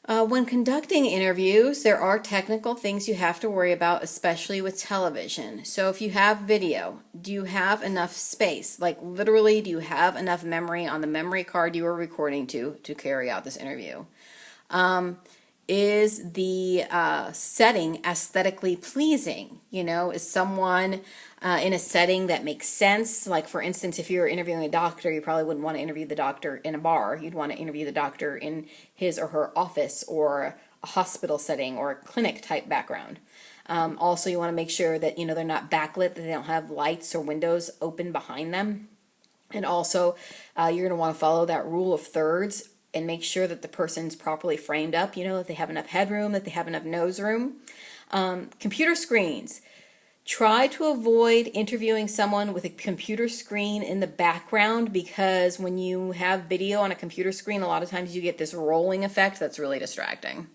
When conducting interviews, there are technical things you have to worry about, especially with television. So, if you have video, do you have enough space? Like, literally, do you have enough memory on the memory card you are recording to carry out this interview? Is the setting aesthetically pleasing? Is someone in a setting that makes sense? Like, for instance, if you're interviewing a doctor, you probably wouldn't want to interview the doctor in a bar. You'd want to interview the doctor in his or her office or a hospital setting or a clinic type background. Also, you want to make sure that they're not backlit, that they don't have lights or windows open behind them. And also, you're going to want to follow that rule of thirds and make sure that the person's properly framed up, that they have enough headroom, that they have enough nose room. Computer screens. Try to avoid interviewing someone with a computer screen in the background, because when you have video on a computer screen, a lot of times you get this rolling effect that's really distracting.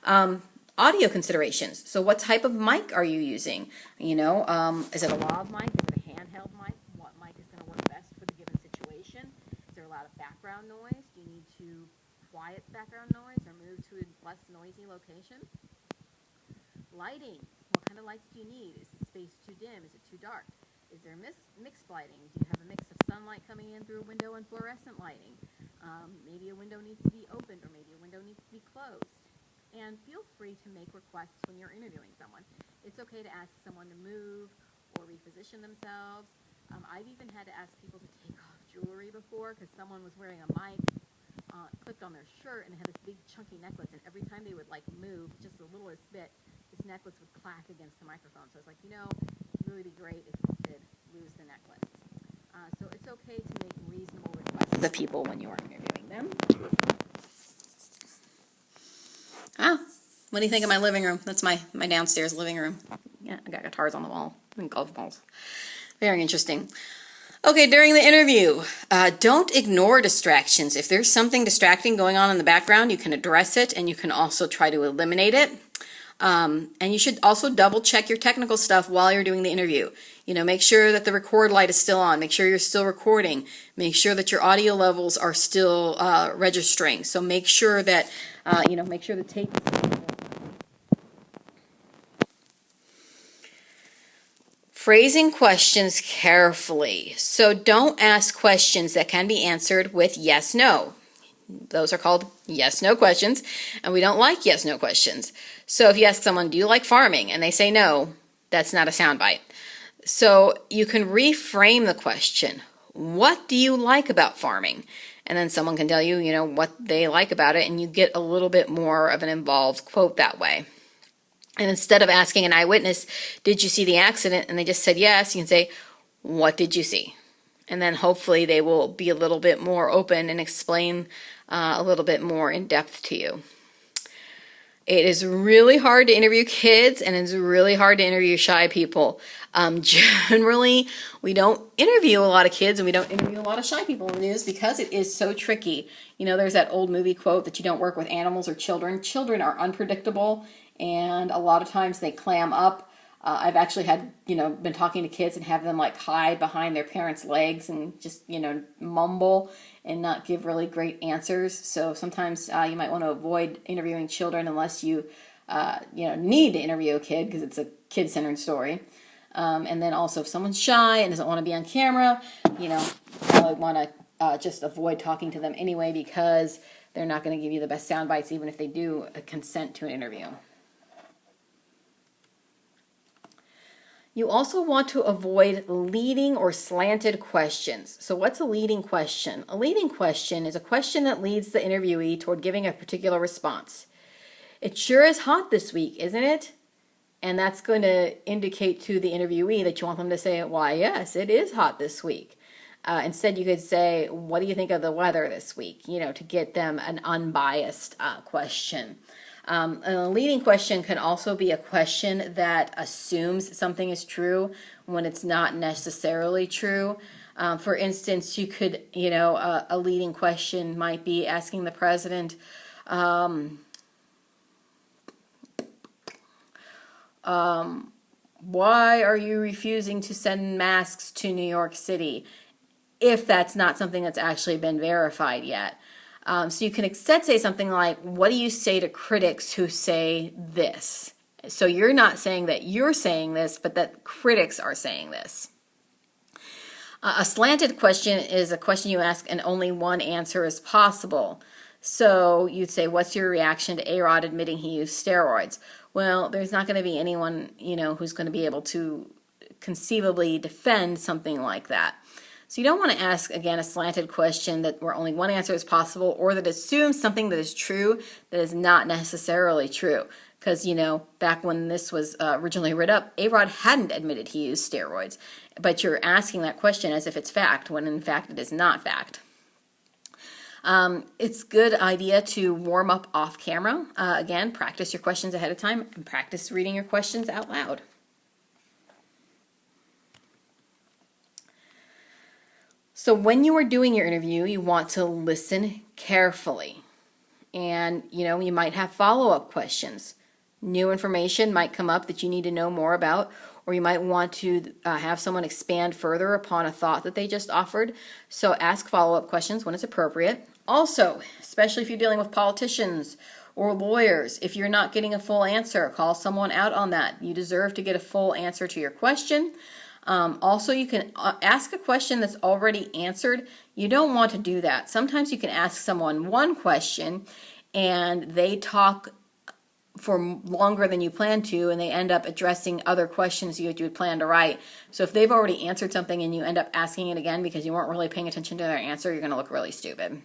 Audio considerations. So what type of mic are you using? Is it a lav mic? Is it a handheld mic? What mic is going to work best for the given situation? Is there a lot of background noise? Do you need to quiet background noise or move to a less noisy location? Lighting. What kind of lights do you need? Is the space too dim? Is it too dark? Is there mixed lighting? Do you have a mix of sunlight coming in through a window and fluorescent lighting? Maybe a window needs to be opened, or maybe a window needs to be closed. And feel free to make requests when you're interviewing someone. It's okay to ask someone to move or reposition themselves. I've even had to ask people to take off jewelry before, because someone was wearing a mic, clipped on their shirt, and had this big chunky necklace, and every time they would move just the littlest bit, this necklace would clack against the microphone. So I was like, it'd really be great if you could lose the necklace. So it's okay to make reasonable requests of people when you are interviewing them. What do you think of my living room? That's my downstairs living room. Yeah, I got guitars on the wall and golf balls. Very interesting. Okay, during the interview, don't ignore distractions. If there's something distracting going on in the background, you can address it, and you can also try to eliminate it. And you should also double check your technical stuff while you're doing the interview. Make sure that the record light is still on. Make sure you're still recording. Make sure that your audio levels are still registering. So make sure that, make sure the tape is stable. Phrasing questions carefully. So don't ask questions that can be answered with yes, no. Those are called yes-no questions, and we don't like yes-no questions. So if you ask someone, do you like farming? And they say no, that's not a soundbite. So you can reframe the question. What do you like about farming? And then someone can tell you, what they like about it, and you get a little bit more of an involved quote that way. And instead of asking an eyewitness, did you see the accident? And they just said yes, you can say, what did you see? And then hopefully they will be a little bit more open and explain a little bit more in depth to you. It is really hard to interview kids, and it's really hard to interview shy people. Generally, we don't interview a lot of kids, and we don't interview a lot of shy people in the news because it is so tricky. There's that old movie quote that you don't work with animals or children. Children are unpredictable, and a lot of times they clam up. I've actually had, been talking to kids and have them hide behind their parents' legs and just, mumble and not give really great answers. So sometimes you might want to avoid interviewing children unless you, need to interview a kid, because it's a kid-centered story. And then also if someone's shy and doesn't want to be on camera, probably want to just avoid talking to them anyway, because they're not going to give you the best sound bites even if they do consent to an interview. You also want to avoid leading or slanted questions. So what's a leading question? A leading question is a question that leads the interviewee toward giving a particular response. It sure is hot this week, isn't it? And that's going to indicate to the interviewee that you want them to say, why, yes, it is hot this week. Instead, you could say, what do you think of the weather this week? To get them an unbiased question. A leading question can also be a question that assumes something is true when it's not necessarily true. For instance, you could, a leading question might be asking the president, why are you refusing to send masks to New York City? If that's not something that's actually been verified yet. So you can instead say something like, what do you say to critics who say this? So you're not saying that you're saying this, but that critics are saying this. A slanted question is a question you ask and only one answer is possible. So you'd say, what's your reaction to A-Rod admitting he used steroids? Well, there's not going to be anyone, who's going to be able to conceivably defend something like that. So you don't want to ask, again, a slanted question where only one answer is possible, or that assumes something that is true that is not necessarily true. Because, back when this was originally written up, A-Rod hadn't admitted he used steroids. But you're asking that question as if it's fact, when in fact it is not fact. It's a good idea to warm up off camera. Again, practice your questions ahead of time and practice reading your questions out loud. So when you are doing your interview, you want to listen carefully. And, you might have follow-up questions. New information might come up that you need to know more about, or you might want to have someone expand further upon a thought that they just offered. So ask follow-up questions when it's appropriate. Also, especially if you're dealing with politicians or lawyers, if you're not getting a full answer, call someone out on that. You deserve to get a full answer to your question. Also, you can ask a question that's already answered. You don't want to do that. Sometimes you can ask someone one question and they talk for longer than you plan to, and they end up addressing other questions you had planned to write. So if they've already answered something and you end up asking it again because you weren't really paying attention to their answer, you're going to look really stupid.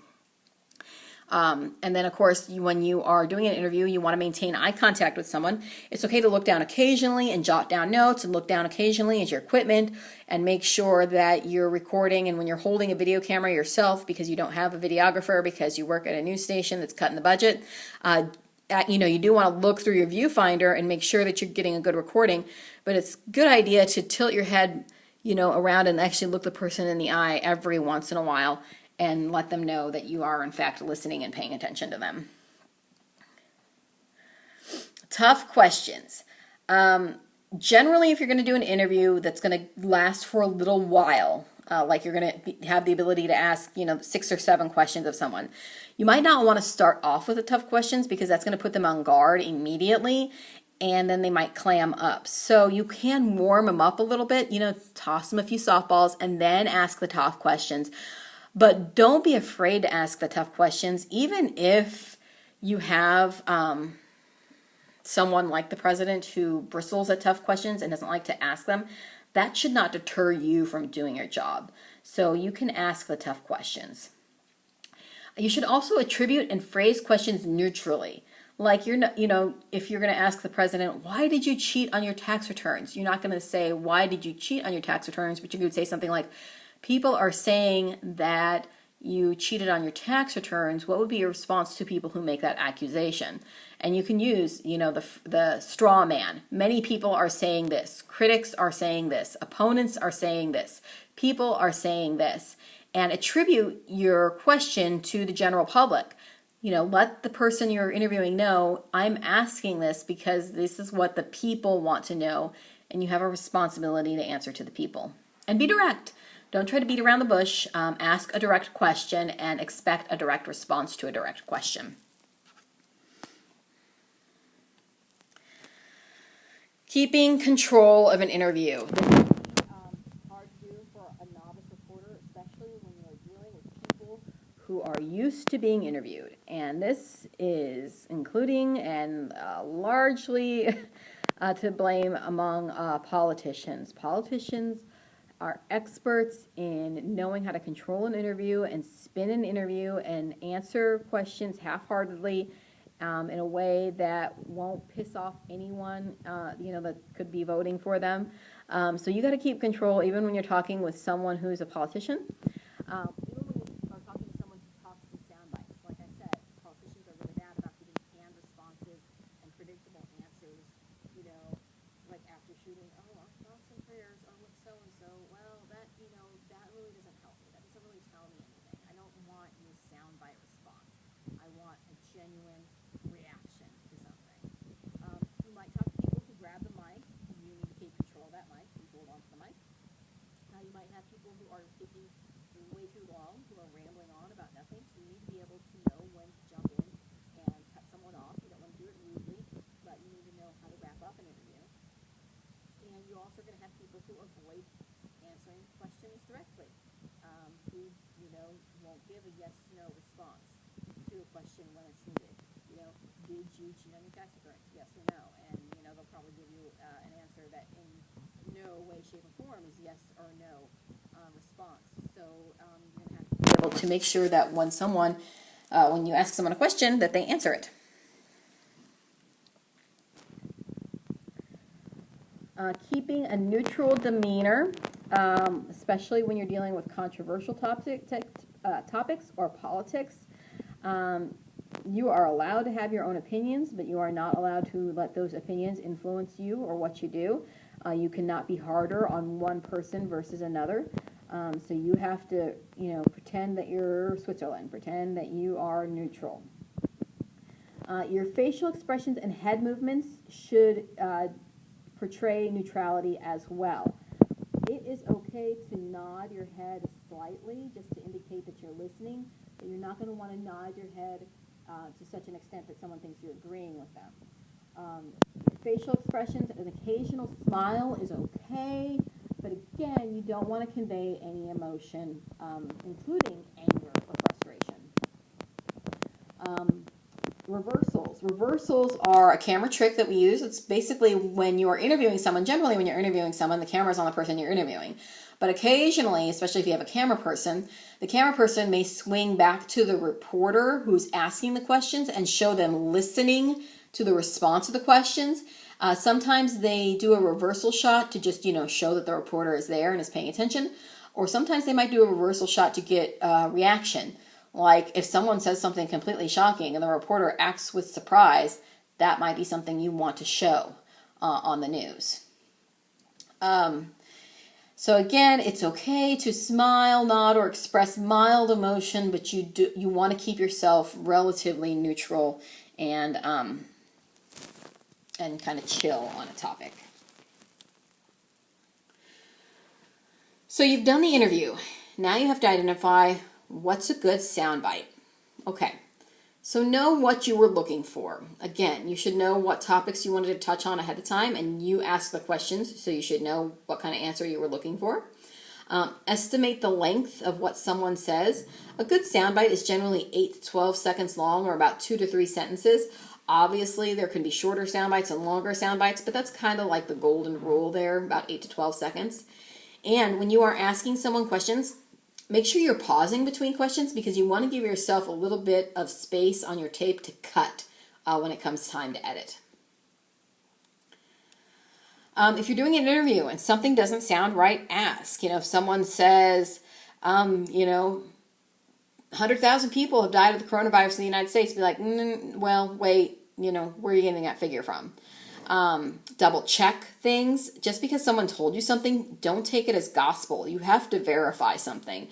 And then, of course, when you are doing an interview, you want to maintain eye contact with someone. It's okay to look down occasionally and jot down notes, and look down occasionally at your equipment, and make sure that you're recording. And when you're holding a video camera yourself, because you don't have a videographer, because you work at a news station that's cutting the budget, you do want to look through your viewfinder and make sure that you're getting a good recording. But it's a good idea to tilt your head, around and actually look the person in the eye every once in a while and let them know that you are, in fact, listening and paying attention to them. Tough questions. Generally, if you're going to do an interview that's going to last for a little while, like you're going to have the ability to ask, 6 or 7 questions of someone, you might not want to start off with the tough questions because that's going to put them on guard immediately, and then they might clam up. So you can warm them up a little bit, toss them a few softballs and then ask the tough questions. But don't be afraid to ask the tough questions, even if you have someone like the president who bristles at tough questions and doesn't like to ask them. That should not deter you from doing your job. So you can ask the tough questions. You should also attribute and phrase questions neutrally. Like, if you're going to ask the president, why did you cheat on your tax returns? You're not going to say, why did you cheat on your tax returns? But you could say something like, people are saying that you cheated on your tax returns. What would be your response to people who make that accusation? And you can use, the straw man. Many people are saying this. Critics are saying this. Opponents are saying this. People are saying this. And attribute your question to the general public. Let the person you're interviewing know, I'm asking this because this is what the people want to know, and you have a responsibility to answer to the people. And be direct. Don't try to beat around the bush. Ask a direct question and expect a direct response to a direct question. Keeping control of an interview. This is hard to do for a novice reporter, especially when you're dealing with people who are used to being interviewed. And this is including and largely to blame among politicians. Politicians are experts in knowing how to control an interview and spin an interview and answer questions half-heartedly in a way that won't piss off anyone, that could be voting for them. So you got to keep control even when you're talking with someone who's a politician. Even when you are talking to someone who talks in sound bites. Like I said, politicians are really bad about giving canned responses and predictable answers, like after shooting, our thoughts and prayers are with so-and-so. Well, that really doesn't help me. That doesn't really tell me anything. I don't want your soundbite response. I want a genuine reaction to something. You might talk to people who grab the mic. You need to keep control of that mic. You hold on to the mic. You might have people who are taking way too long when it's needed. Did you cheat on your tax returns? Yes or no? And, they'll probably give you an answer that in no way, shape, or form is yes or no response. So you're going to have to be able to make sure that when you ask someone a question, that they answer it. Keeping a neutral demeanor, especially when you're dealing with controversial topics or politics. You are allowed to have your own opinions, but you are not allowed to let those opinions influence you or what you do. You cannot be harder on one person versus another. So you have to, pretend that you're Switzerland. Pretend that you are neutral. Your facial expressions and head movements should portray neutrality as well. It is okay to nod your head slightly just to indicate that you're listening, but you're not going to want to nod your head to such an extent that someone thinks you're agreeing with them. Facial expressions, an occasional smile is okay, but again, you don't want to convey any emotion, including anger or frustration. Reversals are a camera trick that we use. It's basically when you are interviewing someone, generally when you're interviewing someone, the camera's on the person you're interviewing. But occasionally, especially if you have a camera person, the camera person may swing back to the reporter who's asking the questions and show them listening to the response to the questions. Sometimes they do a reversal shot to just, show that the reporter is there and is paying attention. Or sometimes they might do a reversal shot to get a reaction. Like if someone says something completely shocking and the reporter acts with surprise, that might be something you want to show on the news. So again, it's okay to smile, nod, or express mild emotion, but you want to keep yourself relatively neutral and kind of chill on a topic. So you've done the interview. Now you have to identify what's a good soundbite. Okay, so know what you were looking for. Again, you should know what topics you wanted to touch on ahead of time, and you ask the questions, so you should know what kind of answer you were looking for. Estimate the length of what someone says. A good soundbite is generally 8 to 12 seconds long, or about 2 to 3 sentences. Obviously, there can be shorter soundbites and longer soundbites, but that's kind of like the golden rule there, about 8 to 12 seconds. And when you are asking someone questions, make sure you're pausing between questions because you want to give yourself a little bit of space on your tape to cut when it comes time to edit. If you're doing an interview and something doesn't sound right, ask. If someone says, 100,000 people have died of the coronavirus in the United States, be like, well, wait, where are you getting that figure from? Double check things. Just because someone told you something, don't take it as gospel. You have to verify something.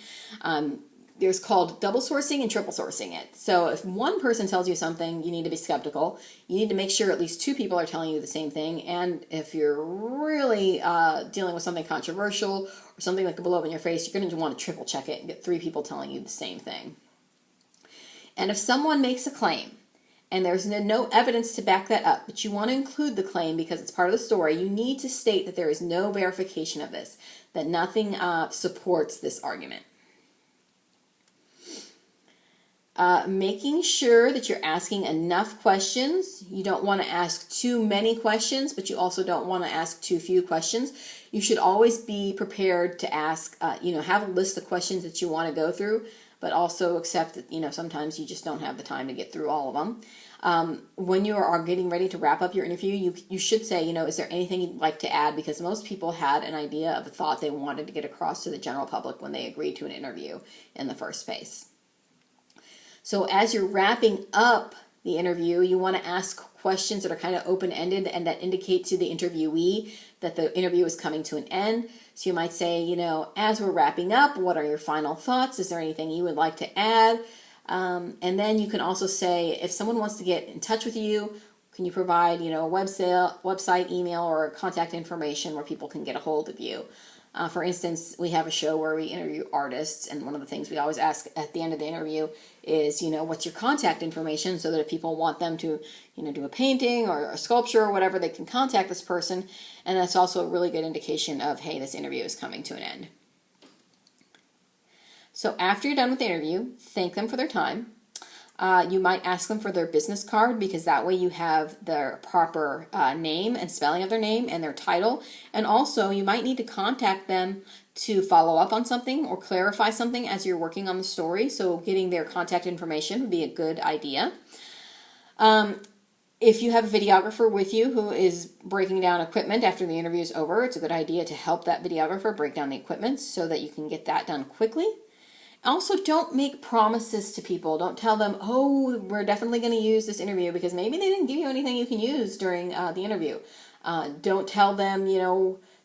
There's called double sourcing and triple sourcing it. So if one person tells you something, you need to be skeptical. You need to make sure at least 2 people are telling you the same thing. And if you're really dealing with something controversial or something that could blow up in your face, you're going to want to triple check it and get 3 people telling you the same thing. And if someone makes a claim, and there's no evidence to back that up, but you want to include the claim because it's part of the story, you need to state that there is no verification of this, that nothing supports this argument. Making sure that you're asking enough questions. You don't want to ask too many questions, but you also don't want to ask too few questions. You should always be prepared to ask, have a list of questions that you want to go through, but also accept that, sometimes you just don't have the time to get through all of them. When you are getting ready to wrap up your interview, you should say, is there anything you'd like to add? Because most people had an idea of a thought they wanted to get across to the general public when they agreed to an interview in the first place. So as you're wrapping up the interview, you want to ask questions that are kind of open-ended and that indicate to the interviewee that the interview is coming to an end. So you might say, as we're wrapping up, what are your final thoughts? Is there anything you would like to add? And then you can also say, if someone wants to get in touch with you, can you provide, a website, email, or contact information where people can get a hold of you? For instance, we have a show where we interview artists, and one of the things we always ask at the end of the interview is, what's your contact information, so that if people want them to, do a painting or a sculpture or whatever, they can contact this person, and that's also a really good indication of, hey, this interview is coming to an end. So after you're done with the interview, thank them for their time. You might ask them for their business card, because that way you have their proper name and spelling of their name and their title. And also you might need to contact them to follow up on something or clarify something as you're working on the story. So getting their contact information would be a good idea. If you have a videographer with you who is breaking down equipment after the interview is over, it's a good idea to help that videographer break down the equipment so that you can get that done quickly. Also, don't make promises to people. Don't tell them, oh, we're definitely going to use this interview, because maybe they didn't give you anything you can use during the interview. Don't tell them,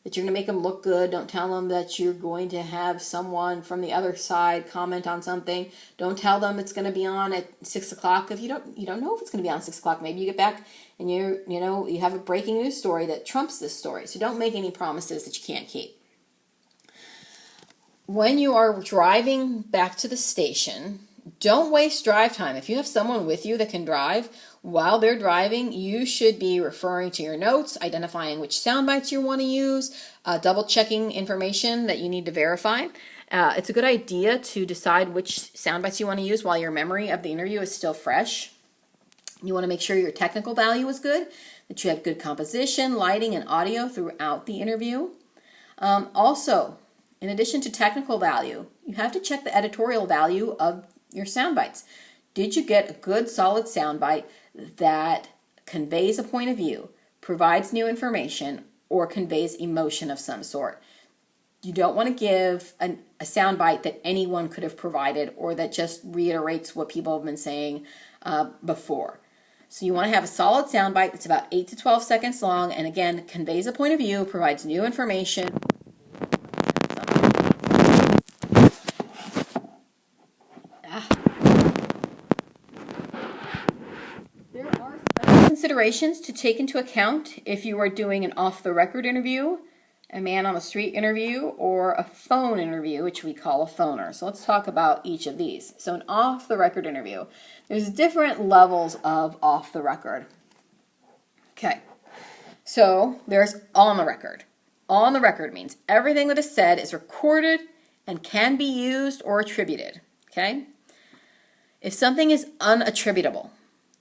that you're going to make them look good. Don't tell them that you're going to have someone from the other side comment on something. Don't tell them it's going to be on at 6 o'clock if you don't know if it's going to be on 6 o'clock. Maybe you get back and you have a breaking news story that trumps this story. So don't make any promises that you can't keep. When you are driving back to the station, don't waste drive time. If you have someone with you that can drive, while they're driving, you should be referring to your notes, identifying which sound bites you want to use, double checking information that you need to verify. It's a good idea to decide which sound bites you want to use while your memory of the interview is still fresh. You want to make sure your technical value is good, that you have good composition, lighting, and audio throughout the interview. Also, in addition to technical value, you have to check the editorial value of your sound bites. Did you get a good, solid sound bite that conveys a point of view, provides new information, or conveys emotion of some sort? You don't want to give a soundbite that anyone could have provided, or that just reiterates what people have been saying before. So you want to have a solid soundbite that's about 8 to 12 seconds long, and again, conveys a point of view, provides new information. There are special considerations to take into account if you are doing an off-the-record interview, a man-on-the-street interview, or a phone interview, which we call a phoner. So let's talk about each of these. So an off-the-record interview. There's different levels of off-the-record. Okay, so there's on the record. On the record means everything that is said is recorded and can be used or attributed. Okay? If something is unattributable,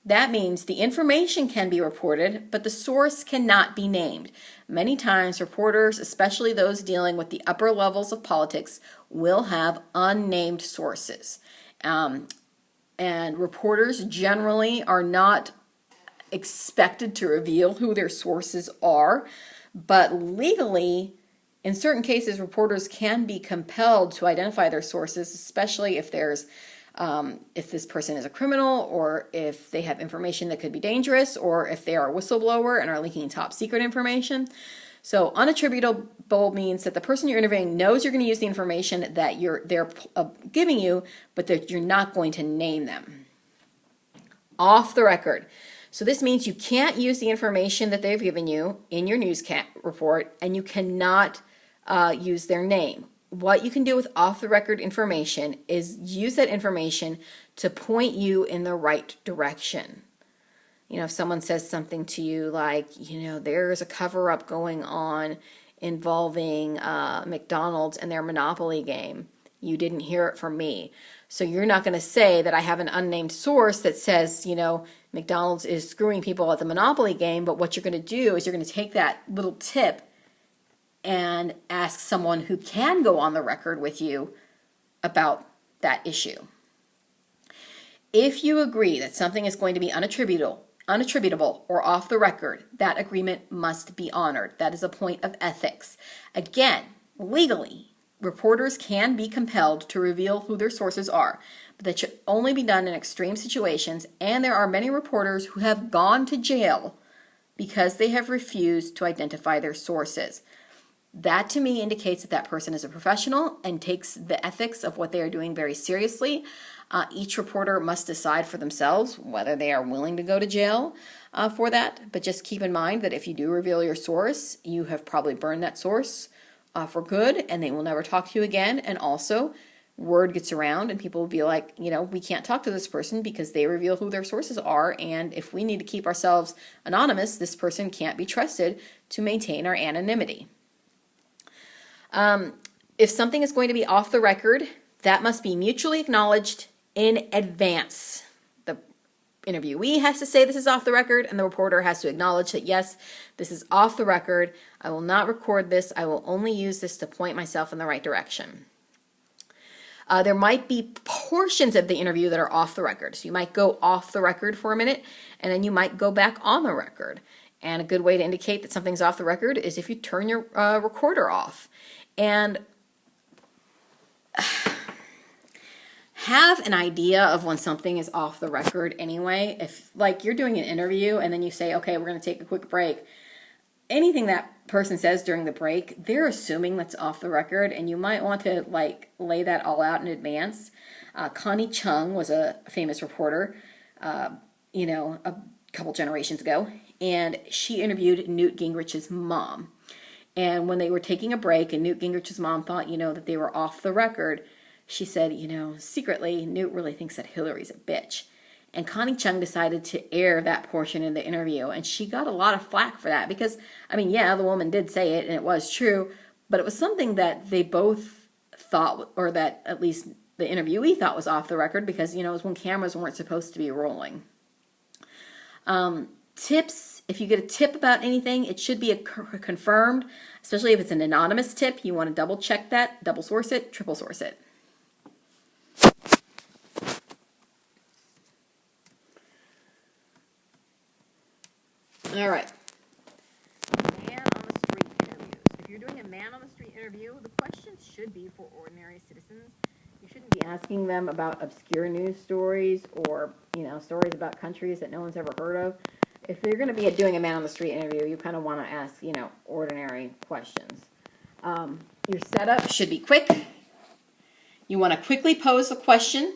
that means the information can be reported, but the source cannot be named. Many times, reporters, especially those dealing with the upper levels of politics, will have unnamed sources. And reporters generally are not expected to reveal who their sources are, but legally, in certain cases, reporters can be compelled to identify their sources, especially if this person is a criminal, or if they have information that could be dangerous, or if they are a whistleblower and are leaking top secret information. So unattributable means that the person you're interviewing knows you're going to use the information that they're giving you, but that you're not going to name them. Off the record. So this means you can't use the information that they've given you in your news report, and you cannot use their name. What you can do with off-the-record information is use that information to point you in the right direction. If someone says something to you like, there's a cover-up going on involving McDonald's and their Monopoly game. You didn't hear it from me. So you're not going to say that I have an unnamed source that says, McDonald's is screwing people at the Monopoly game, but what you're going to do is you're going to take that little tip and ask someone who can go on the record with you about that issue. If you agree that something is going to be unattributable or off the record, that agreement must be honored. That is a point of ethics. Again, legally, reporters can be compelled to reveal who their sources are, but that should only be done in extreme situations, and there are many reporters who have gone to jail because they have refused to identify their sources. That to me indicates that person is a professional and takes the ethics of what they are doing very seriously. Each reporter must decide for themselves whether they are willing to go to jail for that. But just keep in mind that if you do reveal your source, you have probably burned that source for good, and they will never talk to you again. And also, word gets around and people will be like, we can't talk to this person because they reveal who their sources are. And if we need to keep ourselves anonymous, this person can't be trusted to maintain our anonymity. If something is going to be off the record, that must be mutually acknowledged in advance. interviewee has to say this is off the record, and the reporter has to acknowledge that, yes, this is off the record. I will not record this. I will only use this to point myself in the right direction. There might be portions of the interview that are off the record. So you might go off the record for a minute, and then you might go back on the record. And a good way to indicate that something's off the record is if you turn your recorder off. And have an idea of when something is off the record anyway. If, like, you're doing an interview and then you say, okay, we're going to take a quick break. Anything that person says during the break, they're assuming that's off the record, and you might want to, like, lay that all out in advance. Connie Chung was a famous reporter, a couple generations ago, and she interviewed Newt Gingrich's mom. And when they were taking a break and Newt Gingrich's mom thought, that they were off the record, she said, secretly, Newt really thinks that Hillary's a bitch. And Connie Chung decided to air that portion in the interview, and she got a lot of flack for that because, the woman did say it, and it was true, but it was something that they both thought, or that at least the interviewee thought was off the record because, it was when cameras weren't supposed to be rolling. Tips, if you get a tip about anything, it should be confirmed, especially if it's an anonymous tip. You want to double check that, double source it, triple source it. All right. Man on the street interviews. If you're doing a man on the street interview, the questions should be for ordinary citizens. You shouldn't be asking them about obscure news stories or, stories about countries that no one's ever heard of. If you're going to be doing a man on the street interview, you kind of want to ask, ordinary questions. Your setup should be quick. You want to quickly pose a question.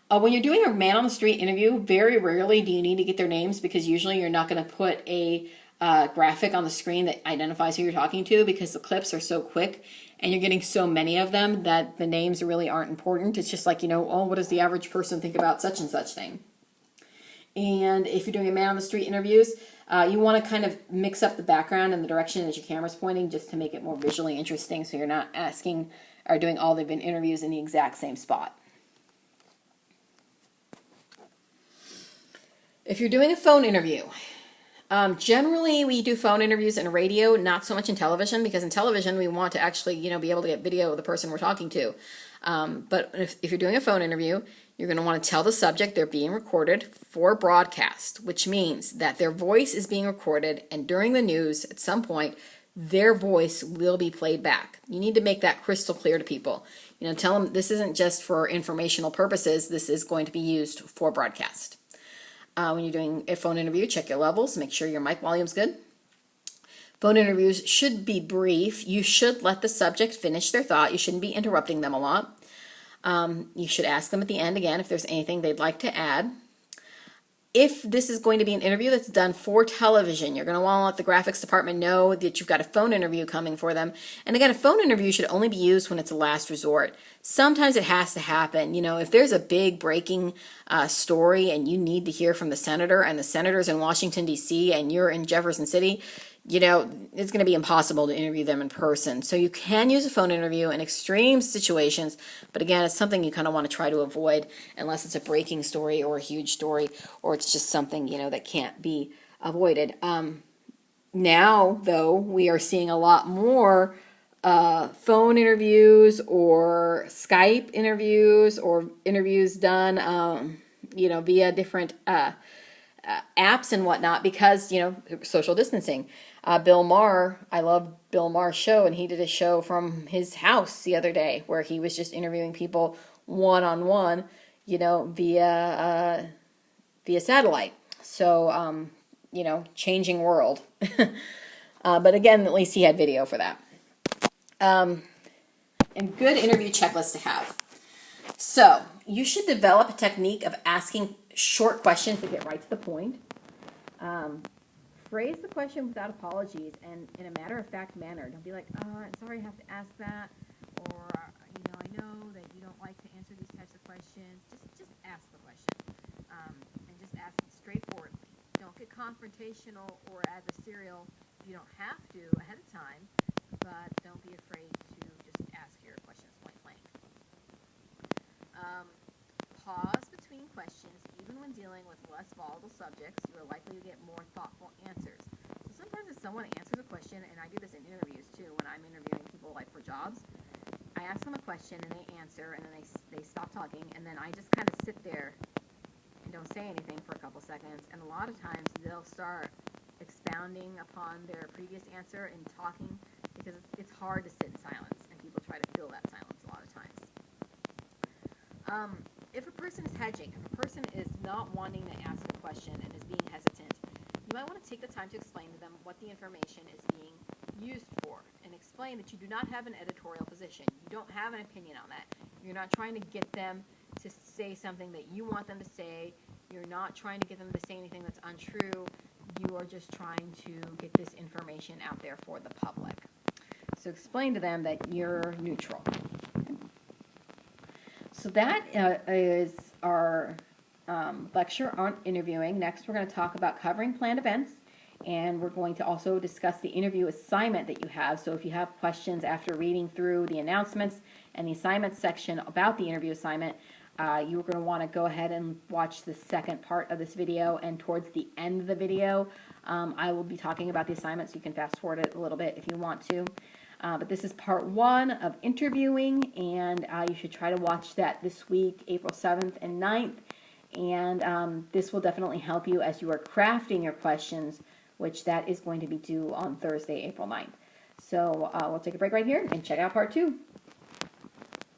When you're doing a man on the street interview, very rarely do you need to get their names because usually you're not going to put a graphic on the screen that identifies who you're talking to because the clips are so quick and you're getting so many of them that the names really aren't important. It's just like, what does the average person think about such and such thing? And if you're doing a man on the street interviews, you want to kind of mix up the background and the direction that your camera's pointing just to make it more visually interesting so you're not asking or doing all the interviews in the exact same spot. If you're doing a phone interview, generally we do phone interviews in radio, not so much in television, because in television we want to actually, be able to get video of the person we're talking to. But if you're doing a phone interview, you're going to want to tell the subject they're being recorded for broadcast, which means that their voice is being recorded, and during the news, at some point, their voice will be played back. You need to make that crystal clear to people. Tell them this isn't just for informational purposes. This is going to be used for broadcast. When you're doing a phone interview, check your levels. Make sure your mic volume's good. Phone interviews should be brief. You should let the subject finish their thought. You shouldn't be interrupting them a lot. You should ask them at the end, again, if there's anything they'd like to add. If this is going to be an interview that's done for television, you're going to want to let the graphics department know that you've got a phone interview coming for them. And again, a phone interview should only be used when it's a last resort. Sometimes it has to happen. If there's a big breaking story and you need to hear from the senator, and the senator's in Washington, D.C., and you're in Jefferson City, it's going to be impossible to interview them in person. So you can use a phone interview in extreme situations, but again, it's something you kind of want to try to avoid unless it's a breaking story or a huge story, or it's just something, that can't be avoided. Now, though, we are seeing a lot more phone interviews or Skype interviews or interviews done, via different apps and whatnot because, social distancing. Bill Maher, I love Bill Maher's show, and he did a show from his house the other day where he was just interviewing people one-on-one, via satellite. So, changing world. But again, at least he had video for that. And good interview checklist to have. So, you should develop a technique of asking short questions to get right to the point. Phrase the question without apologies and in a matter-of-fact manner. Don't be like, sorry I have to ask that, or, I know that you don't like to answer these types of questions. Just ask the question, and just ask it straightforwardly. Don't get confrontational or adversarial. You don't have to ahead of time, but don't be afraid to just ask your questions point blank. Pause between questions, even Even when dealing with less volatile subjects, you are likely to get more thoughtful answers. So sometimes if someone answers a question, and I do this in interviews too, when I'm interviewing people like for jobs, I ask them a question and they answer, and then they stop talking, and then I just kind of sit there and don't say anything for a couple seconds, and a lot of times they'll start expounding upon their previous answer and talking, because it's hard to sit in silence, and people try to fill that silence a lot of times. If a person is hedging, if a person is not wanting to ask a question and is being hesitant, you might want to take the time to explain to them what the information is being used for, and explain that you do not have an editorial position. You don't have an opinion on that. You're not trying to get them to say something that you want them to say. You're not trying to get them to say anything that's untrue. You are just trying to get this information out there for the public. So explain to them that you're neutral. So that is our lecture on interviewing. Next, we're going to talk about covering planned events, and we're going to also discuss the interview assignment that you have. So if you have questions after reading through the announcements and the assignments section about the interview assignment, you're going to want to go ahead and watch the second part of this video, and towards the end of the video, I will be talking about the assignment, so you can fast forward it a little bit if you want to. But this is part 1 of interviewing, and you should try to watch that this week, April 7th and 9th. And this will definitely help you as you are crafting your questions, which that is going to be due on Thursday, April 9th. So we'll take a break right here and check out part 2.